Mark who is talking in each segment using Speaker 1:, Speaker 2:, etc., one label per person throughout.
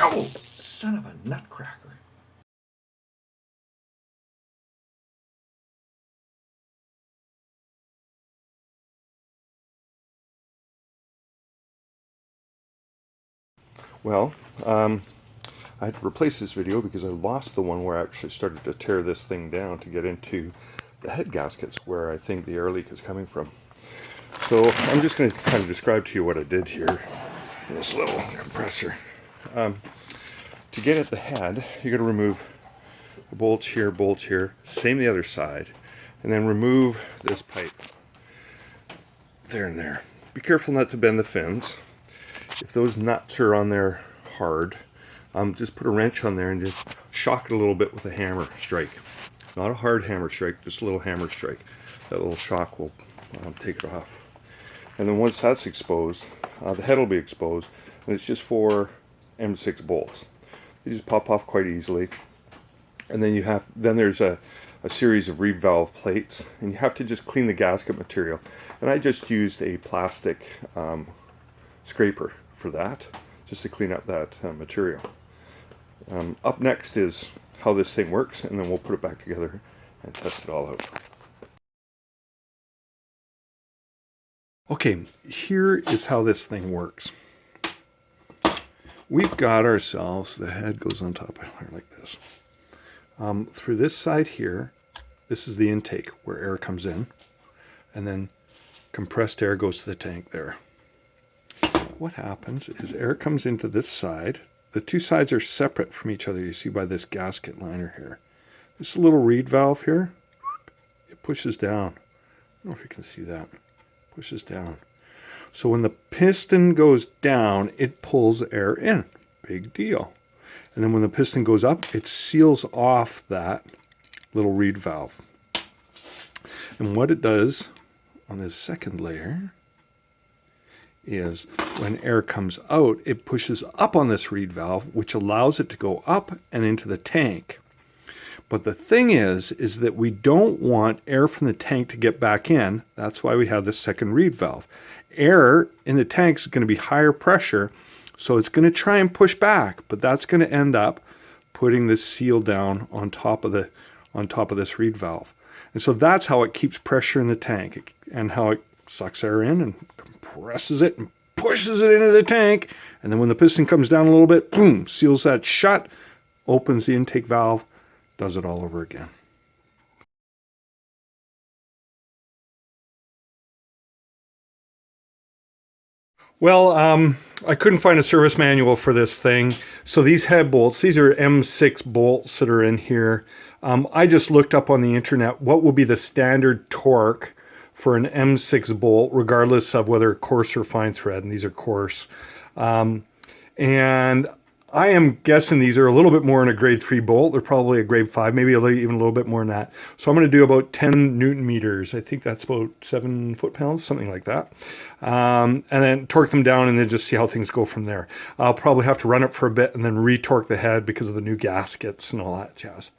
Speaker 1: Oh, son of a nutcracker. Well, I had to replace this video because I lost the one where I actually started to tear this thing down to get into the head gaskets where I think the air leak is coming from. So I'm just going to kind of describe to you what I did here in this little compressor. To get at the head, you got to remove bolts here, same the other side, and then remove this pipe there and there. Be careful not to bend the fins. If those nuts are on there hard, just put a wrench on there and just shock it a little bit with a hammer strike. Not a hard hammer strike, just a little hammer strike. That little shock will take it off. And then once that's exposed, the head will be exposed, and it's just 4 M6 bolts. They just pop off quite easily. And then there's a series of reed valve plates, and you have to just clean the gasket material. And I just used a plastic scraper for that, just to clean up that material. Up next is how this thing works, and then we'll put it back together and test it all out. Okay, here is how this thing works. We've got ourselves, the head goes on top of here like this. Through this side here, this is the intake where air comes in, and then compressed air goes to the tank there. What happens is air comes into this side. The two sides are separate from each other, you see by this gasket liner here. This little reed valve here, it pushes down. I don't know if you can see that. Pushes down. So when the piston goes down, it pulls air in. Big deal. And then when the piston goes up, it seals off that little reed valve. And what it does on this second layer is when air comes out, it pushes up on this reed valve, which allows it to go up and into the tank. But the thing is that we don't want air from the tank to get back in. That's why we have this second reed valve. Air in the tank is going to be higher pressure, so it's going to try and push back, but that's going to end up putting this seal down on top of this reed valve. And so that's how it keeps pressure in the tank, and how it sucks air in and compresses it and pushes it into the tank. And then when the piston comes down a little bit, boom, seals that shut, opens the intake valve, does it all over again. Well, I couldn't find a service manual for this thing. So these head bolts, these are M6 bolts that are in here. I just looked up on the internet what will be the standard torque for an M6 bolt, regardless of whether coarse or fine thread, and these are coarse. And I am guessing these are a little bit more in a grade 3 bolt. They're probably a grade 5, maybe even a little bit more than that. So I'm going to do about 10 Newton meters. I think that's about 7 foot-pounds, something like that. And then torque them down and then just see how things go from there. I'll probably have to run it for a bit and then re-torque the head because of the new gaskets and all that jazz.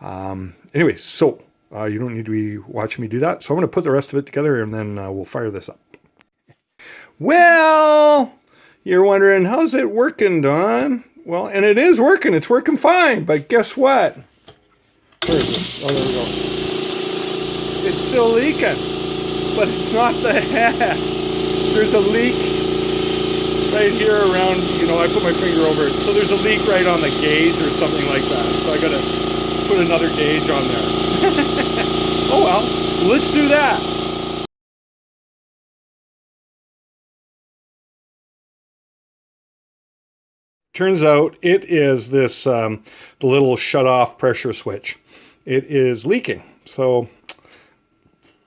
Speaker 1: Anyway, so you don't need to be watching me do that. So I'm going to put the rest of it together and then we'll fire this up. Well, you're wondering, how's it working, Don? Well, and it is working. It's working fine. But guess what? Where is it? Oh, there we go. It's still leaking. But it's not the head. There's a leak right here around, I put my finger over it. So there's a leak right on the gauge or something like that. So I got to put another gauge on there. Oh well, let's do that. Turns out it is this the little shut-off pressure switch. It is leaking, so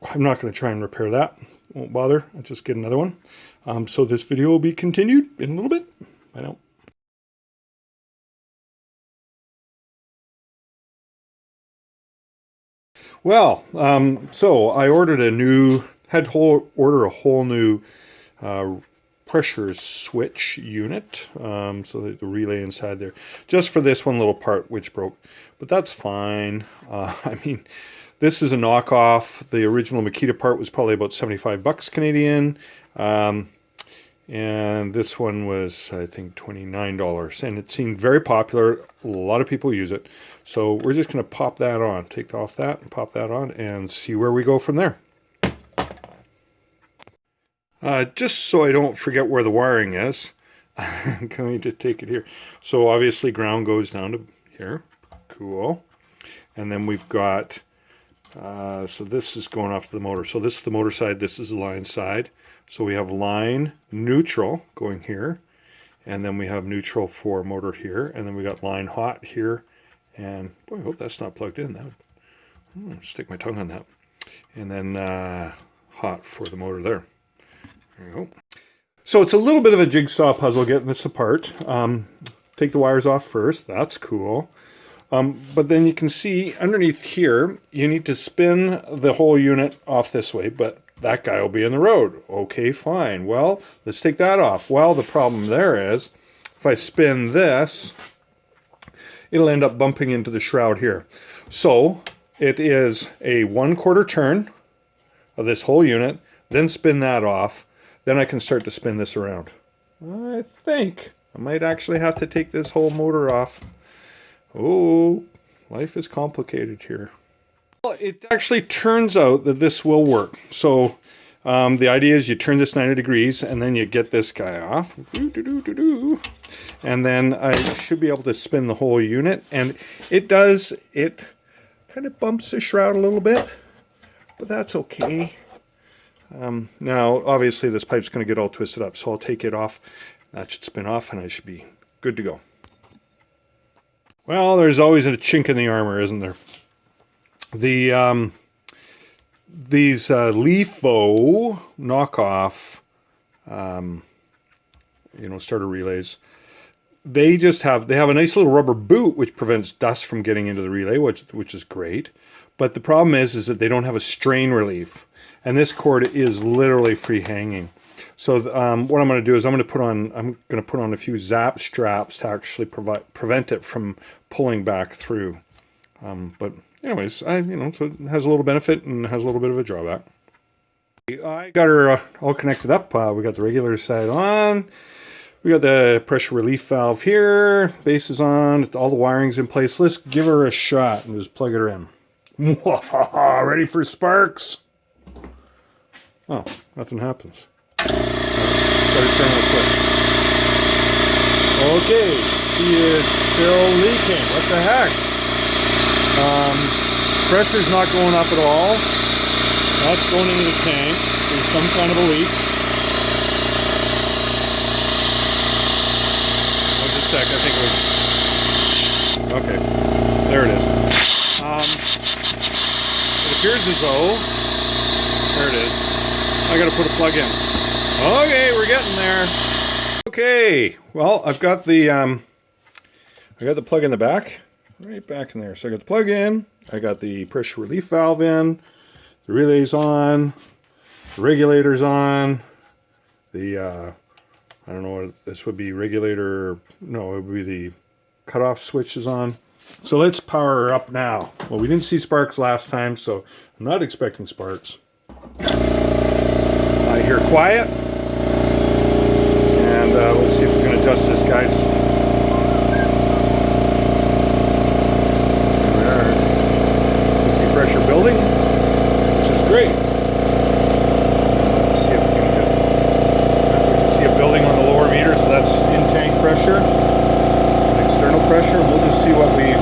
Speaker 1: I'm not going to try and repair that. Won't bother. I'll just get another one. So this video will be continued in a little bit. Bye now. Well, so I ordered had to order a whole new pressure switch unit, so that the relay inside there, just for this one little part which broke, but that's fine. I mean, this is a knockoff. The original Makita part was probably about 75 bucks Canadian, and this one was, I think, $29, and it seemed very popular. A lot of people use it, so we're just going to pop that on, take off that and pop that on, and see where we go from there. Just so I don't forget where the wiring is, I'm going to take it here. So obviously ground goes down to here. Cool. And then we've got, so this is going off the motor. So this is the motor side, this is the line side. So we have line neutral going here, and then we have neutral for motor here, and then we got line hot here, and boy, I hope that's not plugged in. I'm gonna stick my tongue on that. And then hot for the motor there. There you go. So it's a little bit of a jigsaw puzzle getting this apart. Take the wires off first, that's cool. But then you can see underneath here, you need to spin the whole unit off this way, but that guy will be in the road. Okay, fine. Well, let's take that off. Well, the problem there is, if I spin this, it'll end up bumping into the shroud here. So it is a 1/4 turn of this whole unit, then spin that off, then I can start to spin this around. I think I might actually have to take this whole motor off. Oh, life is complicated here. Well, it actually turns out that this will work. So the idea is you turn this 90 degrees and then you get this guy off. And then I should be able to spin the whole unit. And it does, it kind of bumps the shroud a little bit, but that's okay. Now, obviously this pipe's going to get all twisted up, so I'll take it off. That should spin off and I should be good to go. Well, there's always a chink in the armor, isn't there? The these LiFo knockoff, starter relays. They have a nice little rubber boot which prevents dust from getting into the relay, which is great. But the problem is that they don't have a strain relief, and this cord is literally free hanging. So what I'm going to do is I'm going to put on a few zap straps to actually prevent it from pulling back through. But anyways, so it has a little benefit and has a little bit of a drawback. I got her all connected up. We got the regulator side on. We got the pressure relief valve here. Base is on. All the wiring's in place. Let's give her a shot and just plug her in. Ready for sparks? Oh, nothing happens. Started turning the switch. Okay, she is still leaking. What the heck? Pressure's not going up at all. That's going into the tank. There's some kind of a leak. Wait a sec, I think it was... Okay, there it is. It appears as though... There it is. I gotta put a plug in. Okay, we're getting there. Okay, well, I've got the plug in the back, right back in there. So I got the plug in, I got the pressure relief valve in, the relay's on, the regulator's on, the, I don't know what this would be, regulator, no, it would be the cutoff switch is on. So let's power her up now. Well, we didn't see sparks last time, so I'm not expecting sparks. I hear quiet. And let's see if we can adjust this, guys. There. You can see pressure building, which is great. Let's see if we can see a building on the lower meter, so that's in-tank pressure, and external pressure. We'll just see what we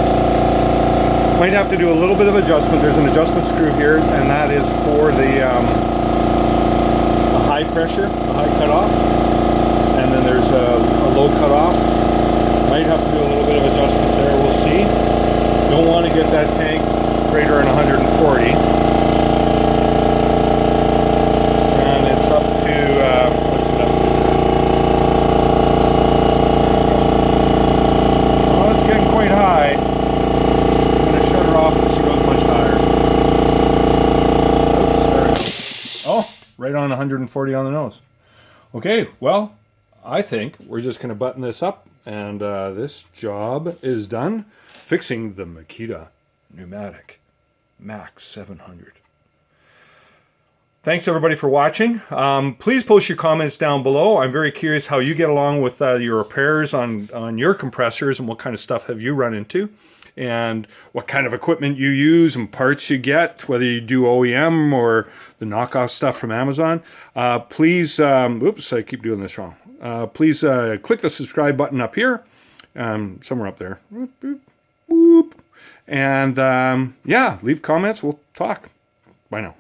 Speaker 1: might have to do. A little bit of adjustment. There's an adjustment screw here, and that is for the high pressure, the high cutoff. And then there's a low cutoff. Might have to do a little bit of adjustment there, we'll see. Don't want to get that tank greater than 140. And it's up to, what's it up to? Oh, it's getting quite high. I'm going to shut her off and she goes much higher. Oops, there we go. Oh, right on 140 on the nose. Okay, well, I think we're just going to button this up, and this job is done fixing the Makita pneumatic MAC700. Thanks everybody for watching. Please post your comments down below. I'm very curious how you get along with your repairs on your compressors, and what kind of stuff have you run into, and what kind of equipment you use and parts you get, whether you do OEM or the knockoff stuff from Amazon. Please, oops, I keep doing this wrong. Please click the subscribe button up here, somewhere up there. Boop, boop, boop. And yeah, leave comments. We'll talk. Bye now.